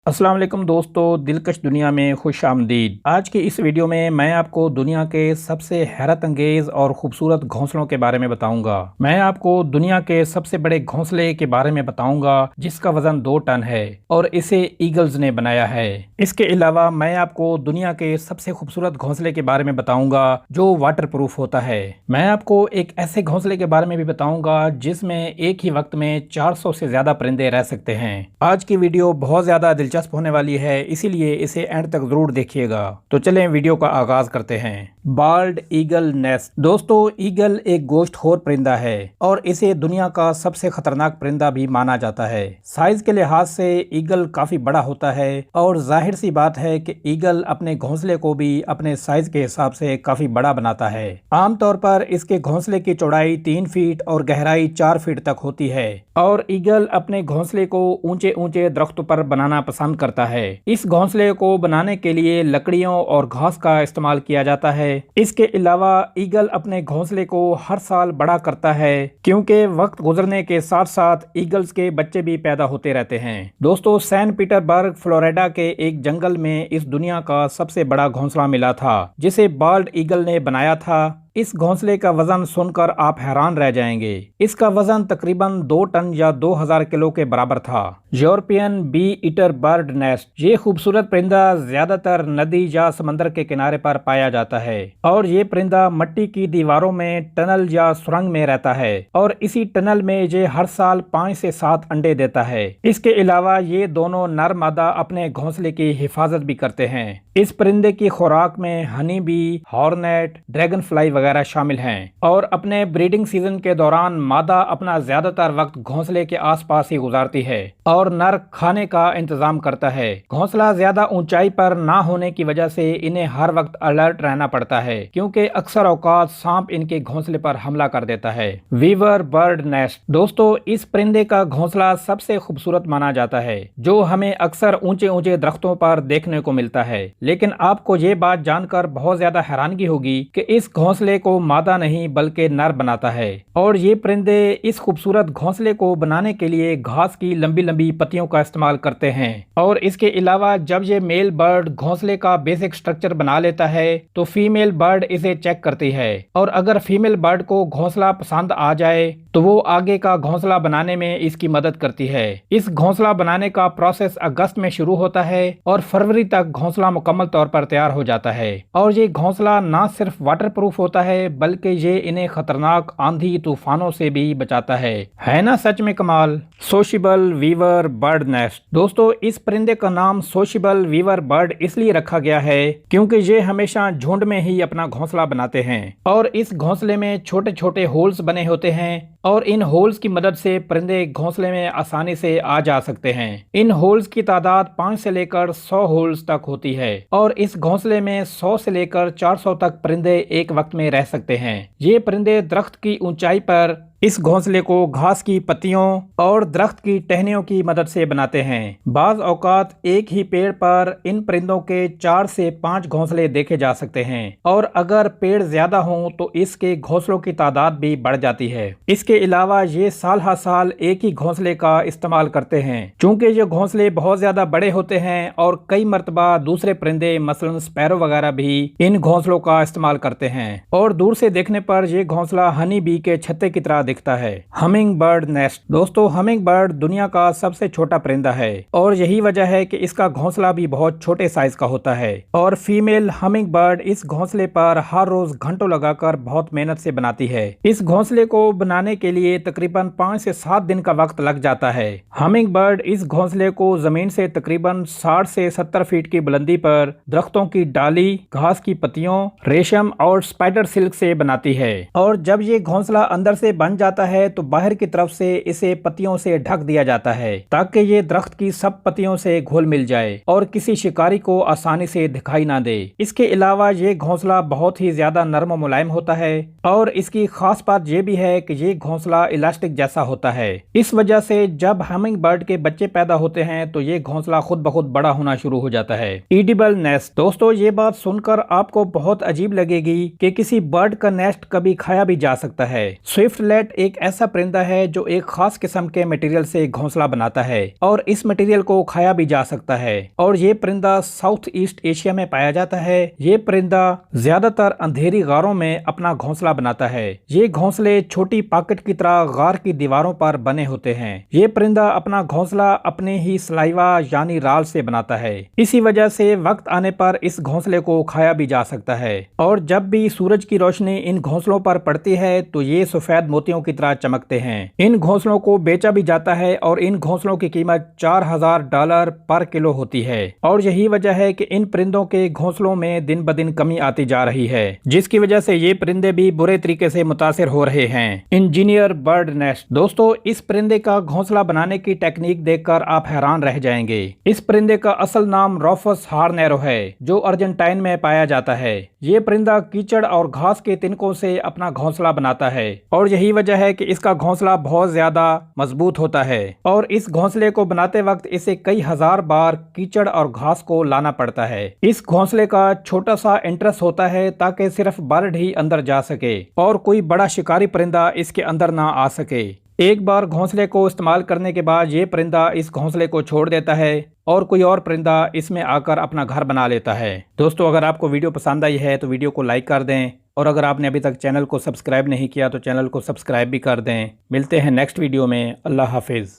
अस्सलाम वालेकुम दोस्तों, दिलकश दुनिया में खुश आमदीद। आज की इस वीडियो में मैं आपको दुनिया के सबसे हैरत अंगेज और खूबसूरत घोंसलों के बारे में बताऊंगा। मैं आपको दुनिया के सबसे बड़े घोंसले के बारे में बताऊंगा जिसका वजन 2 टन है और इसे ईगल्स ने बनाया है। इसके अलावा मैं आपको दुनिया के सबसे खूबसूरत घोंसले के बारे में बताऊंगा जो वाटर प्रूफ होता है। मैं आपको एक ऐसे घोंसले के बारे में भी बताऊंगा जिसमें एक ही वक्त में 400 से ज्यादा परिंदे रह सकते हैं। आज की वीडियो बहुत ज्यादा दिलचस्प होने वाली है, इसीलिए इसे एंड तक जरूर देखिएगा। तो चलें वीडियो का आगाज करते हैं। Bald eagle nest. दोस्तों, ईगल एक गोश्तखोर परिंदा है और इसे दुनिया का सबसे खतरनाक परिंदा भी माना जाता है। साइज के लिहाज से ईगल काफी बड़ा होता है और जाहिर सी बात है कि ईगल अपने घोंसले को भी अपने साइज के हिसाब से काफी बड़ा बनाता है। आमतौर पर इसके घोंसले की चौड़ाई 3 फीट और गहराई 4 फीट तक होती है और ईगल अपने घोंसले को ऊंचे ऊंचे दरख्तों पर बनाना पसंद करता है। इस घोंसले को बनाने के लिए लकड़ियों और घास का इस्तेमाल किया जाता है। इसके अलावा ईगल अपने घोंसले को हर साल बड़ा करता है क्योंकि वक्त गुजरने के साथ साथ ईगल्स के बच्चे भी पैदा होते रहते हैं। दोस्तों, सैन पीटरबर्ग फ्लोरिडा के एक जंगल में इस दुनिया का सबसे बड़ा घोंसला मिला था जिसे बाल्ड ईगल ने बनाया था। इस घोंसले का वजन सुनकर आप हैरान रह जाएंगे। इसका वजन तकरीबन 2 टन या 2000 किलो के बराबर था। European bee eater bird nest. ये खूबसूरत परिंदा ज्यादातर नदी या समंदर के किनारे पर पाया जाता है और ये परिंदा मिट्टी की दीवारों में, टनल या सुरंग में रहता है और इसी टनल में ये हर साल 5 से 7 अंडे देता है। इसके अलावा ये दोनों नर मादा अपने घोंसले की हिफाजत भी करते हैं। इस परिंदे की खुराक में honey bee, hornet, dragon fly वगैरह शामिल हैं और अपने ब्रीडिंग सीजन के दौरान मादा अपना ज्यादातर वक्त घोंसले के आसपास ही गुजारती है और नर खाने का इंतजाम करता है। घोंसला ज्यादा ऊंचाई पर ना होने की वजह से इन्हें हर वक्त अलर्ट रहना पड़ता है क्योंकि अक्सर औकात सांप इनके घोंसले पर हमला कर देता है। Weaver bird nest. दोस्तों, इस परिंदे का घोंसला सबसे खूबसूरत माना जाता है जो हमें अक्सर ऊंचे ऊंचे दरख्तों पर देखने को मिलता है। लेकिन आपको ये बात जानकर बहुत ज्यादा हैरानगी होगी कि इस घोंसले को मादा नहीं बल्कि नर बनाता है और ये परिंदे इस खूबसूरत घोंसले को बनाने के लिए घास की लंबी लंबी पत्तियों का इस्तेमाल करते हैं। और इसके अलावा जब ये मेल बर्ड घोंसले का बेसिक स्ट्रक्चर बना लेता है तो फीमेल बर्ड इसे चेक करती है और अगर फीमेल बर्ड को घोंसला पसंद आ जाए तो वो आगे का घोंसला बनाने में इसकी मदद करती है। इस घोंसला बनाने का प्रोसेस अगस्त में शुरू होता है और फरवरी तक घोंसला मुकम्मल तौर पर तैयार हो जाता है। और ये घोंसला ना सिर्फ वाटर प्रूफ होता है बल्कि ये इन्हें खतरनाक आंधी तूफानों से भी बचाता है ना सच में कमाल। सोशिबल वीवर बर्ड नेस्ट। दोस्तों, इस परिंदे का नाम सोशिबल वीवर बर्ड इसलिए रखा गया है क्योंकि ये हमेशा झुंड में ही अपना घोंसला बनाते हैं और इस घोंसले में छोटे छोटे होल्स बने होते हैं और इन होल्स की मदद से परिंदे घोंसले में आसानी से आ जा सकते हैं। इन होल्स की तादाद 5 से लेकर 100 होल्स तक होती है और इस घोंसले में 100 से लेकर 400 तक परिंदे एक वक्त में रह सकते हैं। ये परिंदे दरख्त की ऊंचाई पर इस घोंसले को घास की पत्तियों और दरख्त की टहनियों की मदद से बनाते हैं। बाज औकात एक ही पेड़ पर इन परिंदों के 4 से 5 घोंसले देखे जा सकते हैं और अगर पेड़ ज्यादा हों तो इसके घोंसलों की तादाद भी बढ़ जाती है। इसके अलावा ये साल हर साल एक ही घोंसले का इस्तेमाल करते हैं। चूंकि ये घोंसले बहुत ज्यादा बड़े होते हैं और कई मर्तबा दूसरे परिंदे मसलन स्पैरो वगैरह भी इन घोंसलों का इस्तेमाल करते हैं और दूर से देखने पर यह घोंसला हनी बी के छत्ते की तरह दिखता है। Humming bird nest. दोस्तों, हमिंग बर्ड दुनिया का सबसे छोटा परिंदा है और यही वजह है कि इसका घोंसला भी बहुत छोटे साइज का होता है और फीमेल हमिंग बर्ड इस घोंसले पर हर रोज घंटों लगाकर बहुत मेहनत से बनाती है। इस घोंसले को बनाने के लिए तकरीबन 5 से 7 दिन का वक्त लग जाता है। हमिंग बर्ड इस घोंसले को जमीन से तकरीबन 60 से 70 फीट की बुलंदी पर दरख्तों की डाली, घास की पत्तियों, रेशम और स्पाइडर सिल्क से बनाती है और जब ये घोंसला अंदर से बन जाता है तो बाहर की तरफ से इसे पत्तियों से ढक दिया जाता है ताकि ये दरख्त की सब पत्तियों से घुल मिल जाए और किसी शिकारी को आसानी से दिखाई ना दे। इसके अलावा ये घोंसला बहुत ही ज्यादा नरम और मुलायम होता है और इसकी खास बात ये भी है कि ये घोंसला इलास्टिक जैसा होता है। इस वजह से जब हमिंग बर्ड के बच्चे पैदा होते हैं तो ये घोंसला खुद ब खुद बड़ा होना शुरू हो जाता है। Edible nest. दोस्तों, ये बात सुनकर आपको बहुत अजीब लगेगी कि किसी बर्ड का नेस्ट कभी खाया भी जा सकता है। स्विफ्टलेट पैरेट एक ऐसा परिंदा है जो एक खास किस्म के मटेरियल से घोंसला बनाता है और इस मटेरियल को खाया भी जा सकता है और ये परिंदा साउथ ईस्ट एशिया में पाया जाता है। ये परिंदा ज्यादातर अंधेरी गारों में अपना घोंसला बनाता है। ये घोंसले छोटी पॉकेट की तरह गार की दीवारों पर बने होते हैं। ये परिंदा अपना घोंसला अपने ही सलाइवा यानी राल से बनाता है। इसी वजह से वक्त आने पर इस घोंसले को खाया भी जा सकता है और जब भी सूरज की रोशनी इन घोंसलों पर पड़ती है तो ये सफेद मोतियों की तरह चमकते हैं। इन घोंसलों को बेचा भी जाता है और इन घोंसलों की कीमत $4000 पर किलो होती है और यही वजह है कि इन परिंदों के घोंसलों में दिन ब दिन कमी आती जा रही है, जिसकी वजह से ये परिंदे भी बुरे तरीके से मुतासिर हो रहे हैं। Engineer bird nest. दोस्तों, इस परिंदे का घोंसला बनाने की टेक्निक देखकर आप हैरान रह जाएंगे। इस परिंदे का असल नाम रॉफस हार्नेरो है जो अर्जेंटाइन में पाया जाता है। ये परिंदा कीचड़ और घास के तिनकों से अपना घोंसला बनाता है और यही वजह है कि इसका घोंसला बहुत ज्यादा मजबूत होता है और इस घोंसले को बनाते वक्त इसे कई हजार बार कीचड़ और घास को लाना पड़ता है। इस घोंसले का छोटा सा एंट्रेंस होता है ताकि सिर्फ बर्ड ही अंदर जा सके और कोई बड़ा शिकारी परिंदा इसके अंदर ना आ सके। एक बार घोंसले को इस्तेमाल करने के बाद ये परिंदा इस घोंसले को छोड़ देता है और कोई और परिंदा इसमें आकर अपना घर बना लेता है। दोस्तों, अगर आपको वीडियो पसंद आई है तो वीडियो को लाइक कर दें और अगर आपने अभी तक चैनल को सब्सक्राइब नहीं किया तो चैनल को सब्सक्राइब भी कर दें। मिलते हैं नेक्स्ट वीडियो में। अल्लाह हाफिज़।